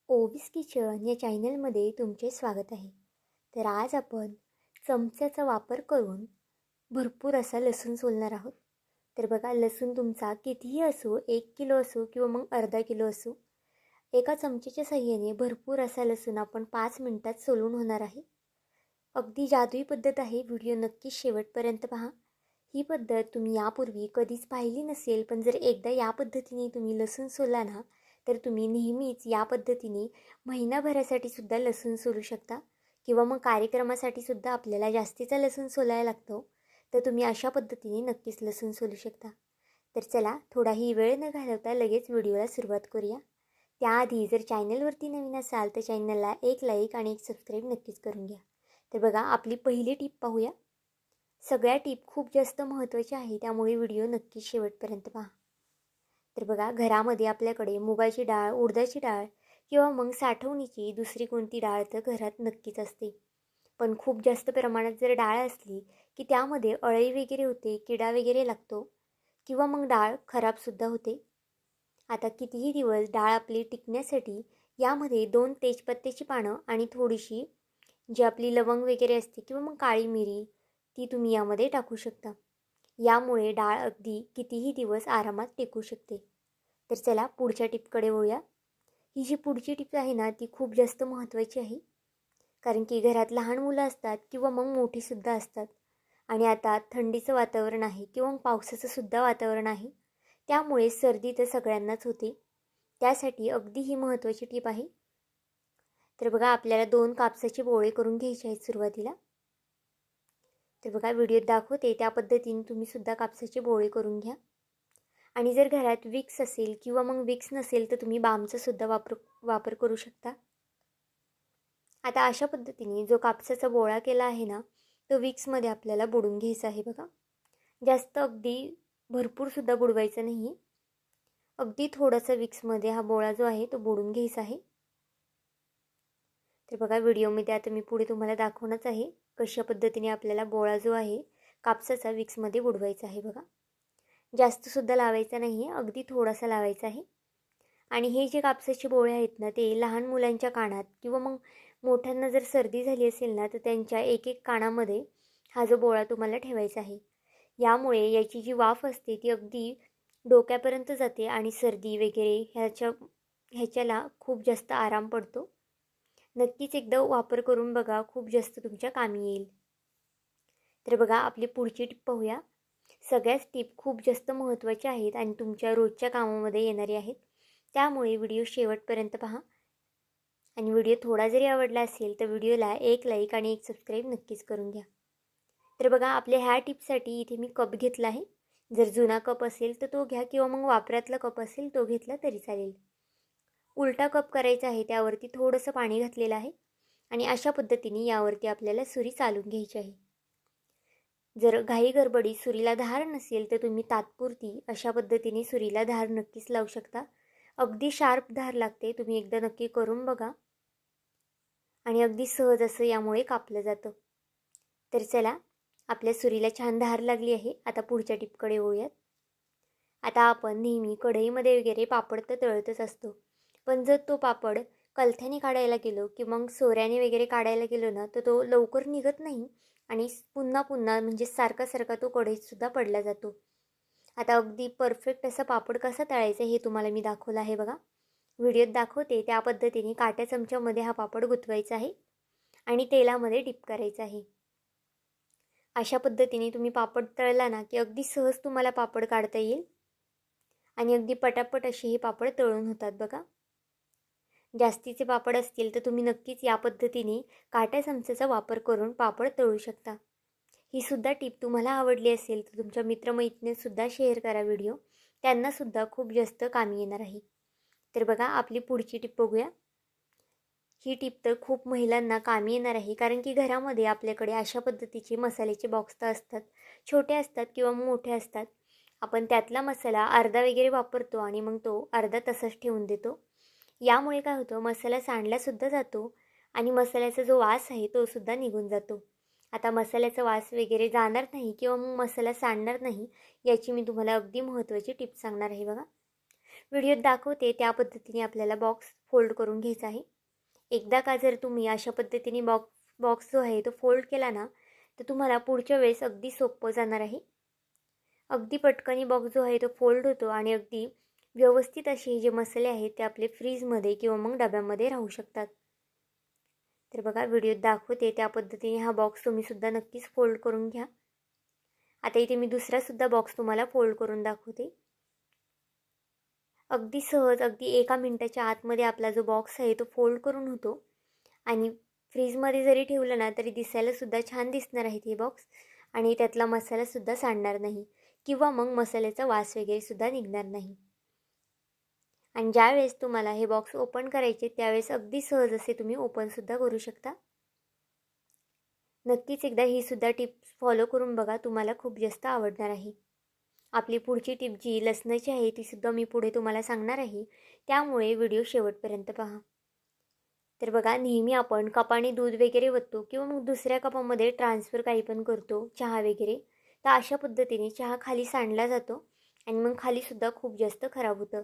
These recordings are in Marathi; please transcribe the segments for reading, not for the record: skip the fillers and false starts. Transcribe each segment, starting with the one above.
ओवीस किचन या चॅनलमध्ये तुमचे स्वागत आहे. तर आज आपण चमच्याचा वापर करून भरपूर असा लसूण सोलणार आहोत. तर बघा, लसूण तुमचा कितीही असो, 1 किलो असो किंवा मग अर्धा किलो असो, एका चमच्याच्या साहाय्याने भरपूर असा लसूण आपण 5 मिनिटात सोलून होणार आहे. अगदी जादुई पद्धत आहे. व्हिडिओ नक्की शेवटपर्यंत पहा. ही पद्धत तुम्ही यापूर्वी कधीच पाहिली नसेल, पण जर एकदा या पद्धतीने तुम्ही लसूण सोलला ना, तर तुम्ही नेहमीच या पद्धतीने महिनाभरासाठी सुद्धा लसूण सोलू शकता. किंवा मग कार्यक्रमासाठी सुद्धा आपल्याला जास्तीचा लसूण सोलायला लागतो, तर तुम्ही अशा पद्धतीने नक्कीच लसूण सोलू शकता. तर चला, थोडाही वेळ न घालवता लगेच व्हिडिओला सुरुवात करूया. त्याआधी जर चॅनलवरती नवीन असाल तर चॅनलला एक लाईक आणि एक सबस्क्राईब नक्कीच करून घ्या. तर बघा, आपली पहिली टीप पाहूया. सगळ्या टीप खूप जास्त महत्त्वाच्या आहे, त्यामुळे व्हिडिओ नक्की शेवटपर्यंत पहा. तर बघा, घरामध्ये आपल्याकडे मुगाची डाळ, उडदाची डाळ किंवा मग साठवणीची दुसरी कोणती डाळ तर घरात नक्कीच असते. पण खूप जास्त प्रमाणात जर डाळ असली की त्यामध्ये अळी वगैरे होते, किडा वगैरे लागतो किंवा मग डाळ खराबसुद्धा होते. आता कितीही दिवस डाळ आपली टिकण्यासाठी यामध्ये 2 तेजपत्त्याची पानं आणि थोडीशी जी आपली लवंग वगैरे असते किंवा मग काळी मिरी, ती तुम्ही यामध्ये टाकू शकता. यामुळे डाळ अगदी कितीही दिवस आरामात टिकू शकते. तर चला, पुढच्या टिपकडे वळूया. ही जी पुढची टिप आहे ना, ती खूप जास्त महत्त्वाची आहे. कारण की घरात लहान मुलं असतात किंवा मग मोठीसुद्धा असतात. आणि आता थंडीचं वातावरण आहे किंवा मग पावसाचं सुद्धा वातावरण आहे. त्यामुळे सर्दी तर सगळ्यांनाच होते. त्यासाठी अगदी ही महत्त्वाची टिप आहे. तर बघा, आपल्याला 2 कापसाचे बोळे करून घ्यायचे आहेत सुरुवातीला. तर बघा, व्हिडिओत दाखवते त्या पद्धतीने तुम्ही सुद्धा कापसाचे बोळे करून घ्या. आणि जर घरात विक्स असेल किंवा मग विक्स नसेल तर तुम्ही बामचा सुद्धा वापर करू शकता. आता अशा पद्धतीने जो कापसाचा बोळा केला आहे ना, तो विक्समध्ये आपल्याला बुडून घ्यायचा आहे. बघा, जास्त अगदी भरपूरसुद्धा बुडवायचं नाही. अगदी थोडासा विक्समध्ये हा बोळा जो आहे तो बुडून घ्यायचा आहे. तर बघा, व्हिडिओमध्ये आता मी पुढे तुम्हाला दाखवणंच आहे कशा पद्धतीने आपल्याला बोळा जो आहे कापसाचा विक्समध्ये बुडवायचा आहे. बघा, जास्तसुद्धा लावायचा नाही आहे, अगदी थोडासा लावायचा आहे. आणि हे जे कापसाचे बोळे आहेत ना, ते लहान मुलांच्या कानात किंवा मग मोठ्यांना जर सर्दी झाली असेल ना, तर त्यांच्या एक एक कानामध्ये हा जो बोळा तुम्हाला ठेवायचा आहे. यामुळे याची जी वाफ असते ती अगदी डोक्यापर्यंत जाते आणि सर्दी वगैरे ह्याच्याला खूप जास्त आराम पडतो. नक्कीच एकदा वापर करून बघा, खूप जास्त तुमच्या कामी येईल. तर बघा, आपली पुढची टिप पाहूया. सगळ्याच टिप खूप जास्त महत्त्वाच्या आहेत आणि तुमच्या रोजच्या कामामध्ये येणारी आहेत. त्यामुळे व्हिडिओ शेवटपर्यंत पहा. आणि व्हिडिओ थोडा जरी आवडला असेल तर व्हिडिओला एक लाईक आणि एक सबस्क्राईब नक्कीच करून घ्या. तर बघा, आपल्या ह्या टिपसाठी इथे मी कप घेतला आहे. जर जुना कप असेल तर तो घ्या किंवा मग वापरातला कप असेल तो घेतला तरी चालेल. उलटा कप करायचा आहे, त्यावरती थोडंसं पाणी घातलेलं आहे आणि अशा पद्धतीने यावरती आपल्याला सुरी चालून घ्यायची आहे. जर घाई गडबडी सुरीला धार नसेल तर तुम्ही तात्पुरती अशा पद्धतीने सुरीला धार नक्कीच लावू शकता. अगदी शार्प धार लागते, तुम्ही एकदा नक्की करून बघा. आणि अगदी सहज असं यामुळे कापलं जातं. तर चला, आपल्या सुरीला छान धार लागली आहे. आता पुढच्या टिपकडे वळूयात. आता आपण नेहमी कढईमध्ये वगैरे पापड तर तळतच असतो, पण जर तो पापड कलथ्याने काढायला गेलो की मग सोऱ्याने वगैरे काढायला गेलो ना, तर तो लवकर निघत नाही आणि पुन्हा पुन्हा म्हणजे सारखा सारखा तो कढईतसुद्धा पडला जातो. आता अगदी परफेक्ट असा पापड कसा तळायचा हे तुम्हाला मी दाखवलं आहे. बघा, व्हिडिओत दाखवते त्या पद्धतीने काट्या चमच्यामध्ये हा पापड गुंतवायचा आहे आणि तेलामध्ये डिप करायचा आहे. अशा पद्धतीने तुम्ही पापड तळला ना की अगदी सहज तुम्हाला पापड काढता येईल आणि अगदी पटापट असे हे पापड तळून होतात. बघा, जास्तीचे पापड असतील तर तुम्ही नक्कीच या पद्धतीने काट्या चमच्याचा वापर करून पापड तळू शकता. ही सुद्धा टिप तुम्हाला आवडली असेल तर तुमच्या मित्रमैत्रिणींसुद्धा शेअर करा व्हिडिओ, त्यांनासुद्धा खूप जास्त कामी येणार आहे. तर बघा, आपली पुढची टिप बघूया. ही टिप तर खूप महिलांना कामी येणार आहे, कारण की घरामध्ये आपल्याकडे अशा पद्धतीचे मसाल्याचे बॉक्स तर असतात, छोटे असतात किंवा मोठे असतात. आपण त्यातला मसाला अर्धा वगैरे वापरतो आणि मग तो अर्धा तसाच ठेवून देतो. यामुळे काय होतं, मसाला सांडलासुद्धा जातो आणि मसाल्याचा जो वास आहे तो सुद्धा निघून जातो. आता मसाल्याचा वास वगैरे जाणार नाही किंवा मग मसाला सांडणार नाही, याची मी तुम्हाला अगदी महत्त्वाची टिप सांगणार आहे. बघा, व्हिडिओत दाखवते त्या पद्धतीने आपल्याला बॉक्स फोल्ड करून घ्यायचा आहे. एकदा का जर तुम्ही अशा पद्धतीने बॉक्स जो आहे तो फोल्ड केला ना, तर तुम्हाला पुढच्या वेळेस अगदी सोपं जाणार आहे. अगदी पटकन बॉक्स जो आहे तो फोल्ड होतो आणि अगदी व्यवस्थित असे जे मसाले आहेत ते आपले फ्रीजमध्ये किंवा मग डब्यामध्ये राहू शकतात. तर बघा व्हिडिओत दाखवते त्या पद्धतीने हा बॉक्स तुम्ही सुद्धा नक्कीच फोल्ड करून घ्या. आता इथे मी दुसरासुद्धा बॉक्स तुम्हाला फोल्ड करून दाखवते. अगदी सहज अगदी 1 मिनिटाच्या आतमध्ये आपला जो बॉक्स आहे तो फोल्ड करून होतो आणि फ्रीजमध्ये जरी ठेवलं ना तरी दिसायलासुद्धा छान दिसणार आहे हे बॉक्स आणि त्यातला मसालासुद्धा सांडणार नाही किंवा मग मसाल्याचा वास वगैरेसुद्धा निघणार नाही. आणि ज्यावेळेस तुम्हाला हे बॉक्स ओपन करायचे त्यावेळेस अगदी सहज असे तुम्ही ओपनसुद्धा करू शकता. नक्कीच एकदा ही सुद्धा टिप्स फॉलो करून बघा, तुम्हाला खूप जास्त आवडणार आहे. आपली पुढची टिप जी लसणाची आहे तीसुद्धा मी पुढे तुम्हाला सांगणार आहे, त्यामुळे व्हिडिओ शेवटपर्यंत पहा. तर बघा नेहमी आपण कपाने दूध वगैरे ओततो किंवा मग दुसऱ्या कपामध्ये ट्रान्सफर काही पण करतो चहा वगैरे, तर अशा पद्धतीने चहा खाली सांडला जातो आणि मग खालीसुद्धा खूप जास्त खराब होतं.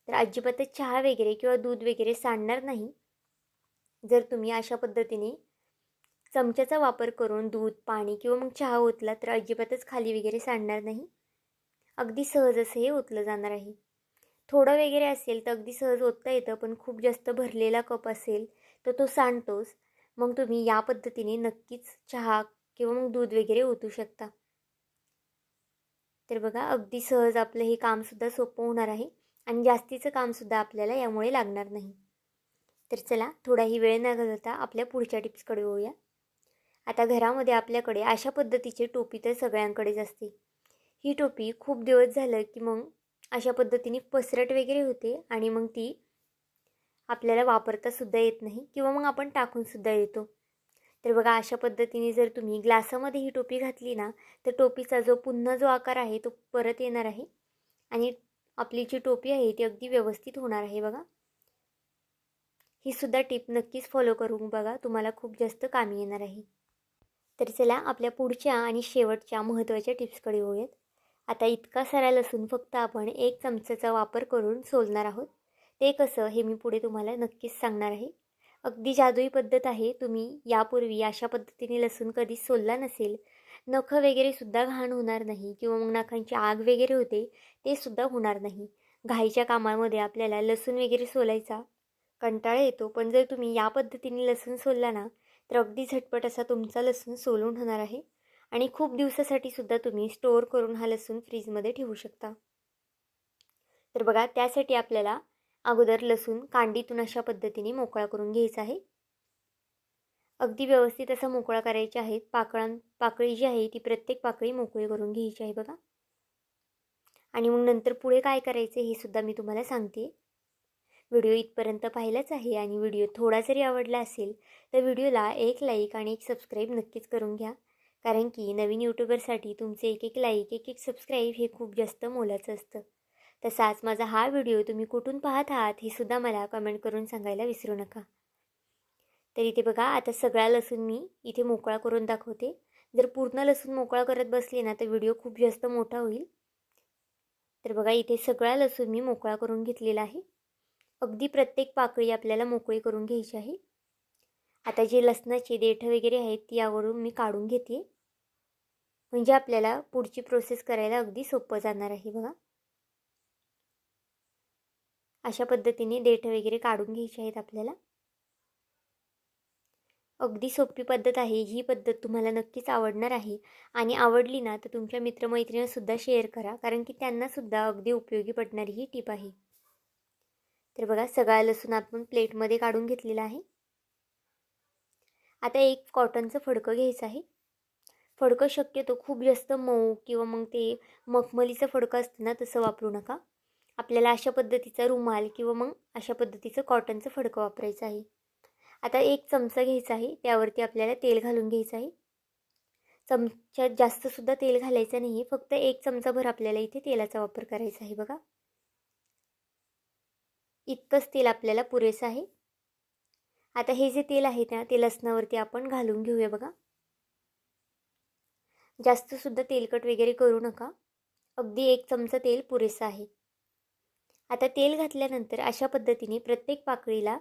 तर अजिबातच चहा वगैरे किंवा दूध वगैरे सांडणार नाही जर तुम्ही अशा पद्धतीने चमच्याचा वापर करून दूध, पाणी किंवा मग चहा ओतला तर अजिबातच खाली वगैरे सांडणार नाही. अगदी सहज असं हे ओतलं जाणार आहे. थोडं वगैरे असेल तर अगदी सहज ओतता येतं, पण खूप जास्त भरलेला कप असेल तर तो सांडतोच. मग तुम्ही या पद्धतीने नक्कीच चहा किंवा मग दूध वगैरे ओतू शकता. तर बघा अगदी सहज आपलं हे कामसुद्धा सोपं होणार आहे आणि जास्तीचं कामसुद्धा आपल्याला यामुळे लागणार नाही. तर चला थोडाही वेळ न घालवता आपल्या पुढच्या टिप्सकडे वळूया. आता घरामध्ये आपल्याकडे अशा पद्धतीची टोपी तर सगळ्यांकडेच असते. ही टोपी खूप दिवस झालं की मग अशा पद्धतीने पसरट वगैरे होते आणि मग ती आपल्याला वापरतासुद्धा येत नाही किंवा मग आपण टाकूनसुद्धा येतो. तर बघा अशा पद्धतीने जर तुम्ही ग्लासामध्ये ही टोपी घातली ना, तर टोपीचा पुन्हा जो आकार आहे तो परत येणार आहे आणि आपली जी टोपी आहे ती अगदी व्यवस्थित होणार आहे बघा. ही सुद्धा टिप नक्कीच फॉलो करून बघा, तुम्हाला खूप जास्त कामी येणार आहे. तर चला आपल्या पुढच्या आणि शेवटच्या महत्त्वाच्या टिप्सकडे वळूयात. आता इतका सारा लसूण फक्त आपण 1 चमचाचा वापर करून सोलणार आहोत. ते कसं हे मी पुढे तुम्हाला नक्कीच सांगणार आहे. अगदी जादुई पद्धत आहे. तुम्ही यापूर्वी अशा पद्धतीने लसूण कधीच सोलला नसेल, नखं वगैरेसुद्धा घाण होणार नाही किंवा मग नखांची आग वगैरे होते ते सुद्धा होणार नाही. घाईच्या कामामध्ये आपल्याला लसूण वगैरे सोलायचा कंटाळा येतो, पण जर तुम्ही या पद्धतीने लसूण सोलला ना तर अगदी झटपट असा तुमचा लसूण सोलून होणार आहे आणि खूप दिवसासाठी सुद्धा तुम्ही स्टोअर करून हा लसूण फ्रीजमध्ये ठेवू शकता. तर बघा त्यासाठी आपल्याला अगोदर लसूण कांडीतून अशा पद्धतीने मोकळा करून घ्यायचा आहे. अगदी व्यवस्थित असा मोकळा करायचा आहे. पाकळी जी आहे ती प्रत्येक पाकळी मोकळी करून घ्यायची आहे बघा. आणि मग नंतर पुढे काय करायचे हे सुद्धा मी तुम्हाला सांगते. व्हिडिओ इथपर्यंत पाहिलाच आहे आणि व्हिडिओ थोडा जरी आवडला असेल तर व्हिडिओला एक लाईक आणि एक सबस्क्राईब नक्कीच करून घ्या, कारण की नवीन यूट्यूबरसाठी तुमचे एक लाईक एक सबस्क्राईब हे खूप जास्त मोलाचं असतं. तसाच माझा हा व्हिडिओ तुम्ही कुठून पाहत आहात हे सुद्धा मला कमेंट करून सांगायला विसरू नका. तर इथे बघा आता सगळा लसूण मी इथे मोकळा करून दाखवते. जर पूर्ण लसूण मोकळा करत बसले ना तर व्हिडिओ खूप जास्त मोठा होईल. तर बघा इथे सगळा लसूण मी मोकळा करून घेतलेला आहे. अगदी प्रत्येक पाकळी आपल्याला मोकळी करून घ्यायची आहे. आता जे लसणाचे देठं वगैरे आहेत ती यावरून मी काढून घेते, म्हणजे आपल्याला पुढची प्रोसेस करायला अगदी सोपं जाणार आहे बघा. अशा पद्धतीने देठं वगैरे काढून घ्यायचे आहेत आपल्याला. अगदी सोपी पद्धत आहे. ही पद्धत तुम्हाला नक्कीच आवडणार आहे आणि आवडली ना तर तुमच्या मित्रमैत्रिणींनासुद्धा शेअर करा, कारण की त्यांनासुद्धा अगदी उपयोगी पडणारी ही टिप आहे. तर बघा सगळा लसूण आपण प्लेटमध्ये काढून घेतलेला आहे. आता एक कॉटनचं फडकं घ्यायचं आहे. फडकं शक्यतो खूप जास्त मऊ किंवा मग ते मखमलीचं फडकं असतं ना तसं वापरू नका. आपल्याला अशा पद्धतीचा रुमाल किंवा मग अशा पद्धतीचं कॉटनचं फडकं वापरायचं आहे. आता 1 चमचा घ्यायचा आहे, त्यावरती आपल्याला तेल घालून घ्यायचं आहे. चमच्यात जास्तसुद्धा तेल घालायचं नाही आहे, फक्त 1 चमचाभर आपल्याला इथे तेलाचा वापर करायचा आहे बघा. इतकंच तेल आपल्याला पुरेसं आहे. आता हे जे तेल आहे ना ते लसणावरती आपण घालून घेऊया बघा. जास्तसुद्धा तेलकट वगैरे करू नका. अगदी 1 चमचा तेल पुरेसं आहे. आता तेल घातल्यानंतर अशा पद्धतीने प्रत्येक पाकळीला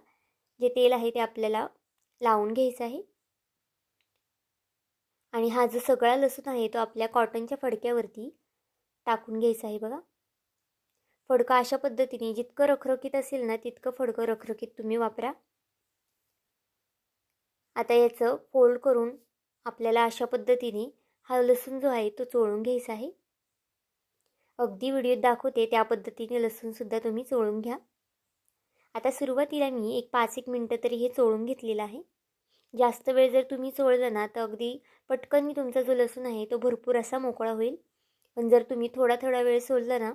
जे तेल आहे ते आपल्याला लावून घ्यायचं आहे. आणि हा जो सगळा लसूण आहे तो आपल्या कॉटनच्या फडक्यावरती टाकून घ्यायचा आहे बघा. फडकं अशा पद्धतीने जितकं रखरखीत असेल ना तितकं फडकं रखरखीत तुम्ही वापरा. आता याचं फोल्ड करून आपल्याला अशा पद्धतीने हा लसूण जो आहे तो चोळून घ्यायचा आहे. अगदी व्हिडिओत दाखवते त्या पद्धतीने लसूणसुद्धा तुम्ही चोळून घ्या. आता सुरुवातीला मी 5-1 मिनटं तरी हे चोळून घेतलेलं आहे. जास्त वेळ जर तुम्ही चोळलं ना तर अगदी पटकन तुमचा जो लसूण आहे तो भरपूर असा मोकळा होईल. पण जर तुम्ही थोडा थोडा वेळ सोडलं ना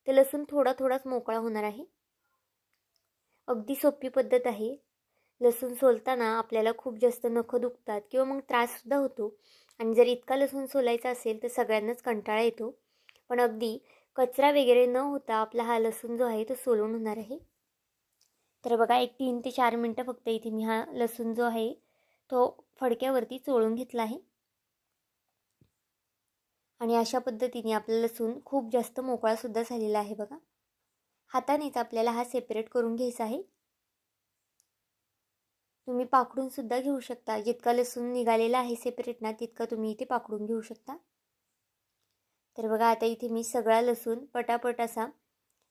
तर लसूण थोडा थोडाच मोकळा होणार आहे. अगदी सोपी पद्धत आहे. लसूण सोलताना आपल्याला खूप जास्त नखं दुखतात किंवा मग त्राससुद्धा होतो. आणि जर इतका लसूण सोलायचा असेल तर सगळ्यांनाच कंटाळा येतो. पण अगदी कचरा वगैरे न होता आपला हा लसूण जो आहे तो सोलून होणार आहे. तर बघा 3 ते 4 मिनटं फक्त इथे मी हा लसूण जो आहे तो फडक्यावरती चोळून घेतला आहे. आणि अशा पद्धतीने आपला लसूण खूप जास्त मोकळासुद्धा झालेला आहे बघा. हातानेच आपल्याला हा सेपरेट करून घ्यायचा आहे. तुम्ही पाकडूनसुद्धा घेऊ शकता. जितका लसूण निघालेला आहे सेपरेट ना तितका तुम्ही इथे पाकडून घेऊ शकता. तर बघा आता इथे मी सगळा लसूण पटापट असा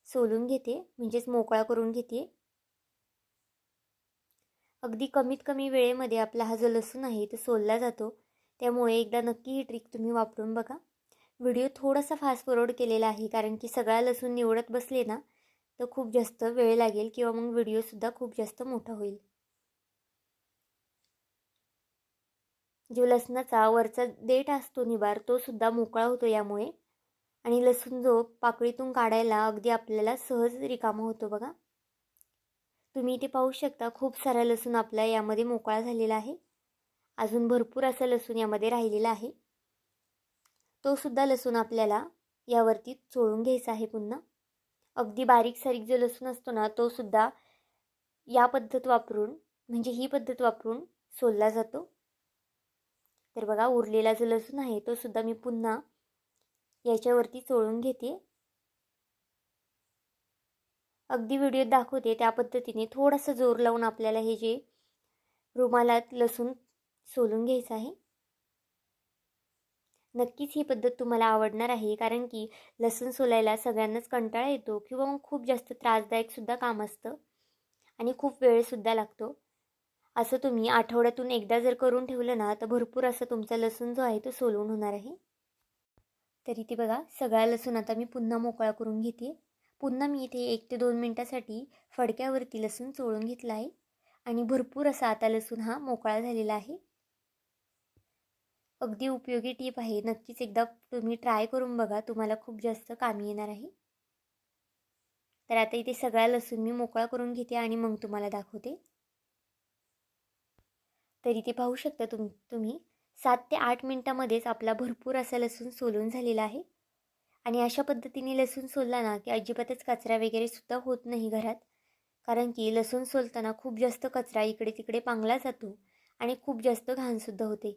सोलून घेते, म्हणजेच मोकळा करून घेते. अगदी कमीत कमी वेळेमध्ये आपला हा जो लसूण आहे तो सोलला जातो. त्यामुळे एकदा नक्की ही ट्रिक तुम्ही वापरून बघा. व्हिडिओ थोडासा फास्ट फॉरवर्ड केलेला आहे कारण की सगळा लसूण निवडत बसले ना तर खूप जास्त वेळ लागेल किंवा मग व्हिडिओसुद्धा खूप जास्त मोठा होईल. जो लसणाचा वरचा देठ असतो निबार तो सुद्धा मोकळा होतो यामुळे. आणि लसूण जो पाकळीतून काढायला अगदी आपल्याला सहज रिकामा होतो बघा. तुम्ही इथे पाहू शकता खूप सारा लसूण आपला यामध्ये मोकळा झालेला आहे. अजून भरपूर असा लसूण यामध्ये राहिलेला आहे. तो सुद्धा लसूण आपल्याला यावरती चोळून घ्यायचा आहे पुन्हा. अगदी बारीक सारीक जो लसूण असतो ना तो सुद्धा या पद्धत वापरून म्हणजे ही पद्धत वापरून सोलला जातो. तर बघा उरलेला जो लसूण आहे तो सुद्धा मी पुन्हा याच्यावरती चोळून घेते. अगदी व्हिडिओत दाखवते त्या पद्धतीने थोडासा जोर लावून आपल्याला हे जे रुमालात लसूण सोलून घ्यायचं आहे. नक्कीच ही पद्धत तुम्हाला आवडणार आहे कारण की लसूण सोलायला सगळ्यांनाच कंटाळा येतो किंवा मग खूप जास्त त्रासदायकसुद्धा काम असतं आणि खूप वेळसुद्धा लागतो. असं तुम्ही आठवड्यातून एकदा जर करून ठेवलं ना तर भरपूर असं तुमचा लसूण जो आहे तो सोलून होणार आहे. तर इथे बघा सगळा लसूण आता मी पुन्हा मोकळा करून घेते. पुन्हा मी इथे 1 ते 2 मिनटासाठी फडक्यावरती लसूण चोळून घेतला आहे आणि भरपूर असा आता लसूण हा मोकळा झालेला आहे. अगदी उपयोगी टीप आहे. नक्कीच एकदा तुम्ही ट्राय करून बघा. तुम्हाला खूप जास्त कामी येणार आहे. तर आता इथे सगळा लसूण मी मोकळा करून घेते आणि मग तुम्हाला दाखवते. तर इथे पाहू शकता तुम्ही 7 ते 8 मिनटामध्येच आपला भरपूर असा लसूण सोलून झालेला आहे. आणि अशा पद्धतीने लसूण सोलला ना की अजिबातच कचरा वगैरे सुद्धा होत नाही घरात. कारण की लसूण सोलताना खूप जास्त कचरा इकडे तिकडे पांगला जातो आणि खूप जास्त घाणसुद्धा होते.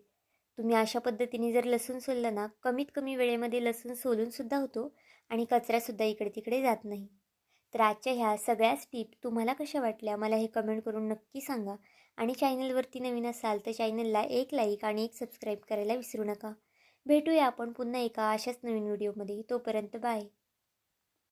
तुम्ही अशा पद्धतीने जर लसूण सोललं ना कमीत कमी वेळेमध्ये लसूण सोलूनसुद्धा होतो आणि कचरासुद्धा इकडे तिकडे जात नाही. तर आजच्या ह्या सगळ्याच टिप तुम्हाला कशा वाटल्या मला हे कमेंट करून नक्की सांगा. आणि चॅनलवरती नवीन असाल तर चॅनलला एक लाईक आणि एक सबस्क्राईब करायला विसरू नका. भेटूया आपण पुन्हा एका अशाच नवीन व्हिडिओमध्ये. तोपर्यंत बाय.